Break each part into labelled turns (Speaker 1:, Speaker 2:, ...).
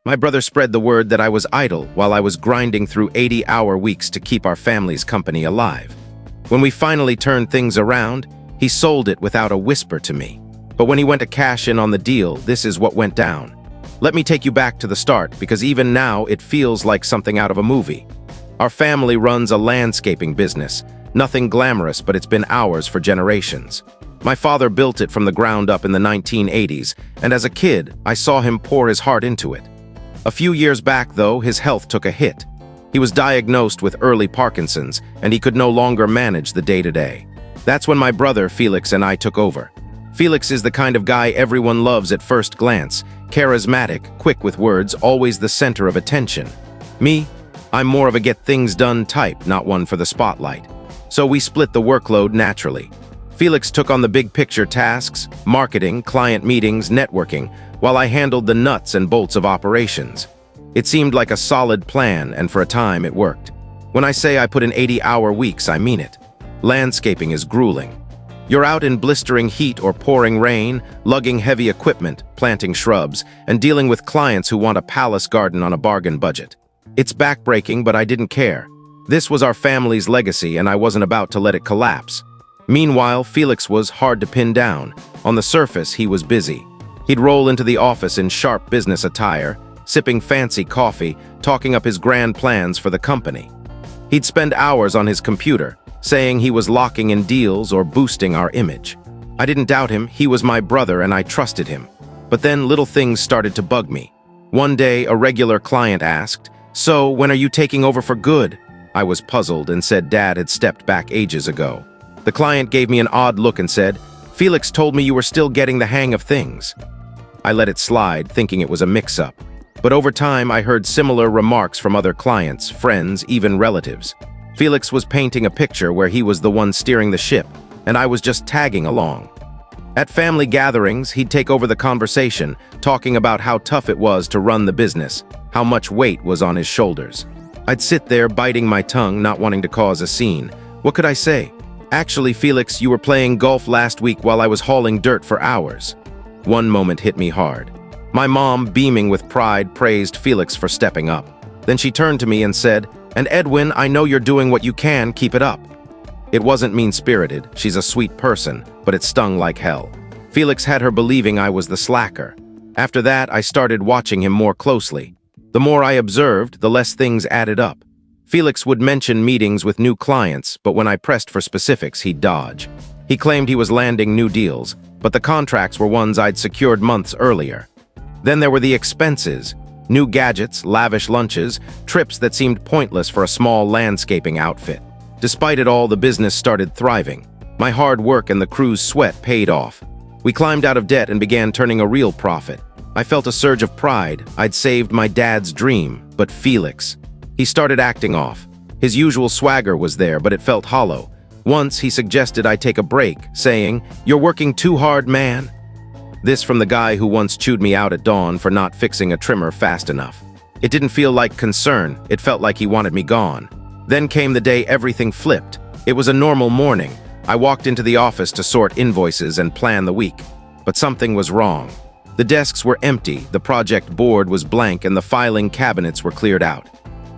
Speaker 1: My brother spread the word that I was idle while I was grinding through 80-hour weeks to keep our family's company alive. When we finally turned things around, he sold it without a whisper to me. But when he went to cash in on the deal, this is what went down. Let me take you back to the start, because even now it feels like something out of a movie. Our family runs a landscaping business. Nothing glamorous, but it's been ours for generations. My father built it from the ground up in the 1980s, and as a kid, I saw him pour his heart into it. A few years back, though, his health took a hit. He was diagnosed with early Parkinson's, and he could no longer manage the day-to-day. That's when my brother, Felix, and I took over. Felix is the kind of guy everyone loves at first glance, charismatic, quick with words, always the center of attention. Me, I'm more of a get-things-done type, not one for the spotlight. So we split the workload naturally. Felix took on the big-picture tasks, marketing, client meetings, networking, while I handled the nuts and bolts of operations. It seemed like a solid plan, and for a time it worked. When I say I put in 80-hour weeks, I mean it. Landscaping is grueling. You're out in blistering heat or pouring rain, lugging heavy equipment, planting shrubs, and dealing with clients who want a palace garden on a bargain budget. It's backbreaking, but I didn't care. This was our family's legacy, and I wasn't about to let it collapse. Meanwhile, Felix was hard to pin down. On the surface, he was busy. He'd roll into the office in sharp business attire, sipping fancy coffee, talking up his grand plans for the company. He'd spend hours on his computer, saying he was locking in deals or boosting our image. I didn't doubt him, he was my brother and I trusted him. But then little things started to bug me. One day, a regular client asked, "So, when are you taking over for good?" I was puzzled and said Dad had stepped back ages ago. The client gave me an odd look and said, "Felix told me you were still getting the hang of things." I let it slide, thinking it was a mix-up. But over time, I heard similar remarks from other clients, friends, even relatives. Felix was painting a picture where he was the one steering the ship, and I was just tagging along. At family gatherings, he'd take over the conversation, talking about how tough it was to run the business, how much weight was on his shoulders. I'd sit there biting my tongue, not wanting to cause a scene. What could I say? "Actually, Felix, you were playing golf last week while I was hauling dirt for hours." One moment hit me hard. My mom, beaming with pride, praised Felix for stepping up. Then she turned to me and said, "And Edwin, I know you're doing what you can, keep it up." It wasn't mean-spirited, she's a sweet person, but it stung like hell. Felix had her believing I was the slacker. After that, I started watching him more closely. The more I observed, the less things added up. Felix would mention meetings with new clients, but when I pressed for specifics, he'd dodge. He claimed he was landing new deals, but the contracts were ones I'd secured months earlier. Then there were the expenses. New gadgets, lavish lunches, trips that seemed pointless for a small landscaping outfit. Despite it all, the business started thriving. My hard work and the crew's sweat paid off. We climbed out of debt and began turning a real profit. I felt a surge of pride. I'd saved my dad's dream, but Felix. He started acting off. His usual swagger was there, but it felt hollow. Once, he suggested I take a break, saying, "You're working too hard, man." This from the guy who once chewed me out at dawn for not fixing a trimmer fast enough. It didn't feel like concern, it felt like he wanted me gone. Then came the day everything flipped. It was a normal morning. I walked into the office to sort invoices and plan the week. But something was wrong. The desks were empty, the project board was blank, and the filing cabinets were cleared out.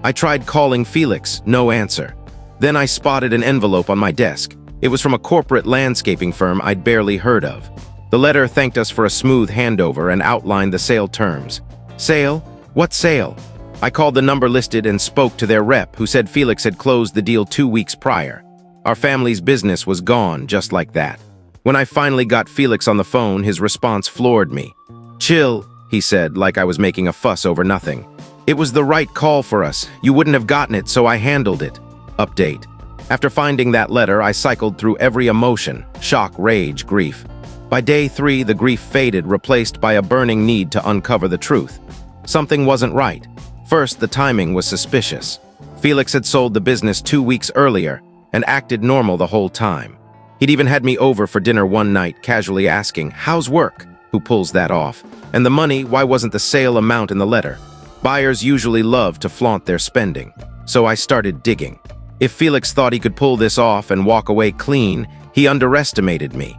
Speaker 1: I tried calling Felix, no answer. Then I spotted an envelope on my desk. It was from a corporate landscaping firm I'd barely heard of. The letter thanked us for a smooth handover and outlined the sale terms. Sale? What sale? I called the number listed and spoke to their rep, who said Felix had closed the deal 2 weeks prior. Our family's business was gone just like that. When I finally got Felix on the phone, his response floored me. "Chill," he said, like I was making a fuss over nothing. "It was the right call for us. You wouldn't have gotten it, so I handled it." Update. After finding that letter, I cycled through every emotion: shock, rage, grief. By day 3, the grief faded, replaced by a burning need to uncover the truth. Something wasn't right. First, the timing was suspicious. Felix had sold the business 2 weeks earlier and acted normal the whole time. He'd even had me over for dinner one night, casually asking, "How's work?" Who pulls that off? And the money, why wasn't the sale amount in the letter? Buyers usually love to flaunt their spending. So I started digging. If Felix thought he could pull this off and walk away clean, he underestimated me.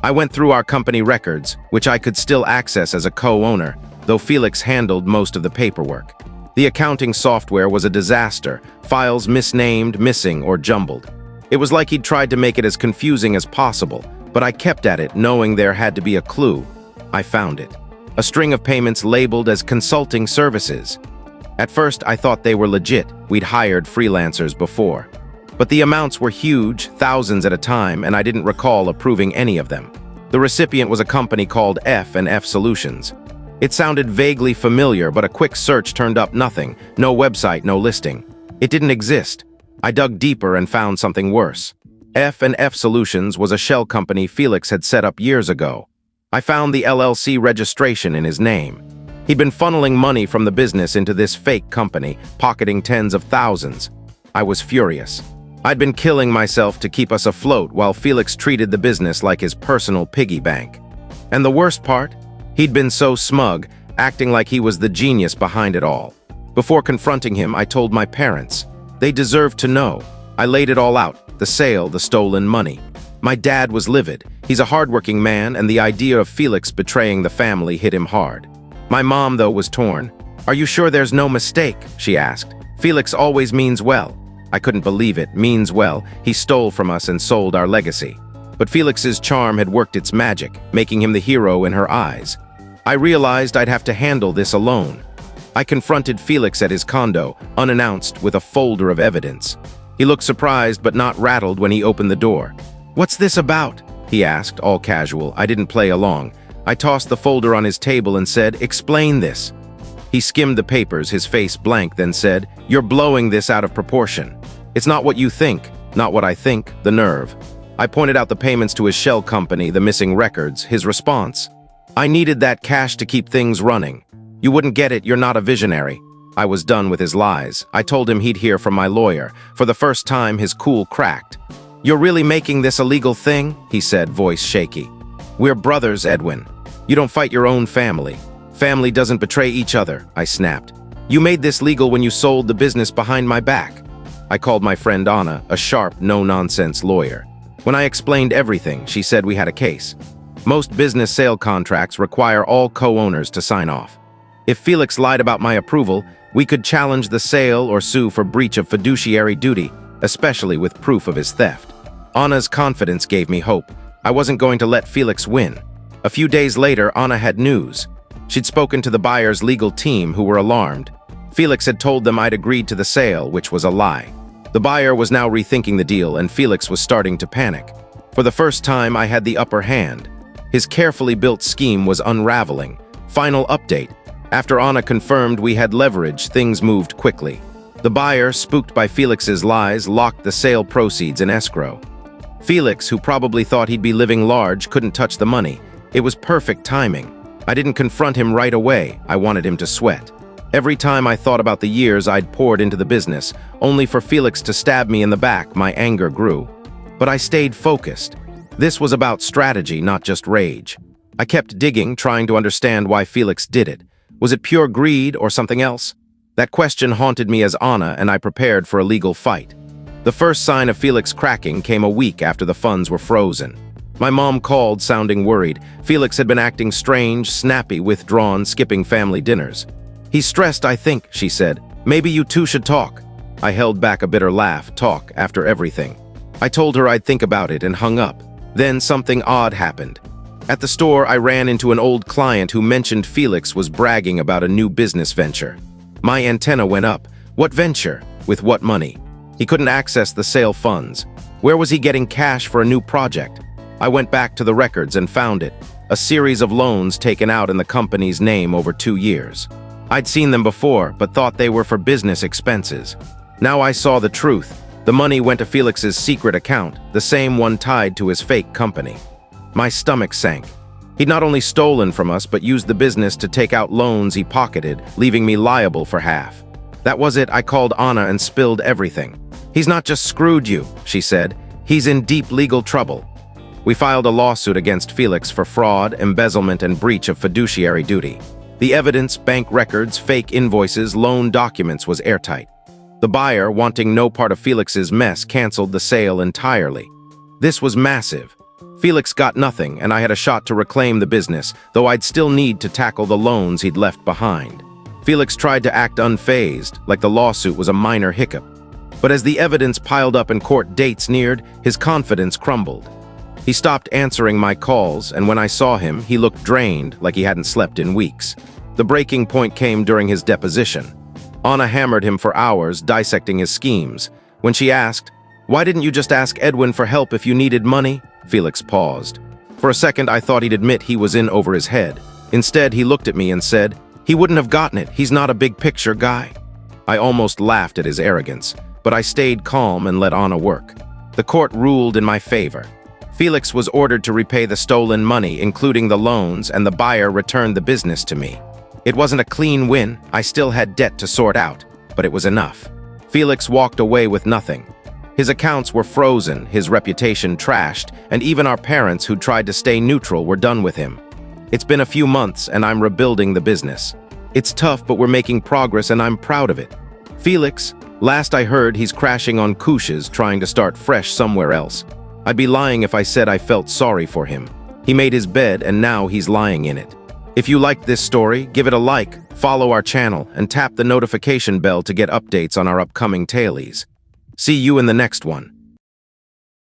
Speaker 1: I went through our company records, which I could still access as a co-owner, though Felix handled most of the paperwork. The accounting software was a disaster, files misnamed, missing, or jumbled. It was like he'd tried to make it as confusing as possible, but I kept at it, knowing there had to be a clue. I found it. A string of payments labeled as consulting services. At first, I thought they were legit. We'd hired freelancers before. But the amounts were huge, thousands at a time, and I didn't recall approving any of them. The recipient was a company called F&F Solutions. It sounded vaguely familiar, but a quick search turned up nothing. No website, no listing. It didn't exist. I dug deeper and found something worse. F&F Solutions was a shell company Felix had set up years ago. I found the LLC registration in his name. He'd been funneling money from the business into this fake company, pocketing tens of thousands. I was furious. I'd been killing myself to keep us afloat while Felix treated the business like his personal piggy bank. And the worst part? He'd been so smug, acting like he was the genius behind it all. Before confronting him, I told my parents. They deserved to know. I laid it all out, the sale, the stolen money. My dad was livid. He's a hardworking man, and the idea of Felix betraying the family hit him hard. My mom, though, was torn. "Are you sure there's no mistake?" she asked. "Felix always means well." I couldn't believe it. Means well. He stole from us and sold our legacy. But Felix's charm had worked its magic, making him the hero in her eyes. I realized I'd have to handle this alone. I confronted Felix at his condo, unannounced, with a folder of evidence. He looked surprised but not rattled when he opened the door. "What's this about?" he asked, all casual. I didn't play along. I tossed the folder on his table and said, "Explain this." He skimmed the papers, his face blank, then said, "You're blowing this out of proportion. It's not what you think, not what I think, the nerve." I pointed out the payments to his shell company, the missing records, his response. "I needed that cash to keep things running. You wouldn't get it, you're not a visionary." I was done with his lies. I told him he'd hear from my lawyer. For the first time, his cool cracked. "You're really making this a legal thing?" he said, voice shaky. "We're brothers, Edwin. You don't fight your own family. Family doesn't betray each other," I snapped. "You made this legal when you sold the business behind my back." I called my friend Anna, a sharp, no-nonsense lawyer. When I explained everything, she said we had a case. Most business sale contracts require all co-owners to sign off. If Felix lied about my approval, we could challenge the sale or sue for breach of fiduciary duty, especially with proof of his theft. Anna's confidence gave me hope. I wasn't going to let Felix win. A few days later, Anna had news. She'd spoken to the buyer's legal team, who were alarmed. Felix had told them I'd agreed to the sale, which was a lie. The buyer was now rethinking the deal, and Felix was starting to panic. For the first time, I had the upper hand. His carefully built scheme was unraveling. Final update. After Anna confirmed we had leverage, things moved quickly. The buyer, spooked by Felix's lies, locked the sale proceeds in escrow. Felix, who probably thought he'd be living large, couldn't touch the money. It was perfect timing. I didn't confront him right away. I wanted him to sweat. Every time I thought about the years I'd poured into the business, only for Felix to stab me in the back, my anger grew. But I stayed focused. This was about strategy, not just rage. I kept digging, trying to understand why Felix did it. Was it pure greed or something else? That question haunted me as Anna, and I prepared for a legal fight. The first sign of Felix cracking came a week after the funds were frozen. My mom called, sounding worried. Felix had been acting strange, snappy, withdrawn, skipping family dinners. "He's stressed, I think," she said. "Maybe you two should talk." I held back a bitter laugh. Talk, after everything. I told her I'd think about it and hung up. Then something odd happened. At the store, I ran into an old client who mentioned Felix was bragging about a new business venture. My antenna went up. What venture? With what money? He couldn't access the sale funds. Where was he getting cash for a new project? I went back to the records and found it. A series of loans taken out in the company's name over 2 years. I'd seen them before, but thought they were for business expenses. Now I saw the truth. The money went to Felix's secret account, the same one tied to his fake company. My stomach sank. He'd not only stolen from us, but used the business to take out loans he pocketed, leaving me liable for half. That was it. I called Anna and spilled everything. "He's not just screwed you," she said. "He's in deep legal trouble." We filed a lawsuit against Felix for fraud, embezzlement, and breach of fiduciary duty. The evidence, bank records, fake invoices, loan documents was airtight. The buyer, wanting no part of Felix's mess, canceled the sale entirely. This was massive. Felix got nothing, and I had a shot to reclaim the business, though I'd still need to tackle the loans he'd left behind. Felix tried to act unfazed, like the lawsuit was a minor hiccup. But as the evidence piled up and court dates neared, his confidence crumbled. He stopped answering my calls, and when I saw him, he looked drained, like he hadn't slept in weeks. The breaking point came during his deposition. Anna hammered him for hours, dissecting his schemes. When she asked, "Why didn't you just ask Edwin for help if you needed money?" Felix paused. For a second, I thought he'd admit he was in over his head. Instead, he looked at me and said, "He wouldn't have gotten it. He's not a big-picture guy." I almost laughed at his arrogance, but I stayed calm and let Anna work. The court ruled in my favor. Felix was ordered to repay the stolen money, including the loans, and the buyer returned the business to me. It wasn't a clean win. I still had debt to sort out, but it was enough. Felix walked away with nothing. His accounts were frozen, his reputation trashed, and even our parents who tried to stay neutral were done with him. It's been a few months and I'm rebuilding the business. It's tough, but we're making progress and I'm proud of it. Felix, last I heard, he's crashing on couches trying to start fresh somewhere else. I'd be lying if I said I felt sorry for him. He made his bed and now he's lying in it. If you liked this story, give it a like, follow our channel, and tap the notification bell to get updates on our upcoming tailies. See you in the next one.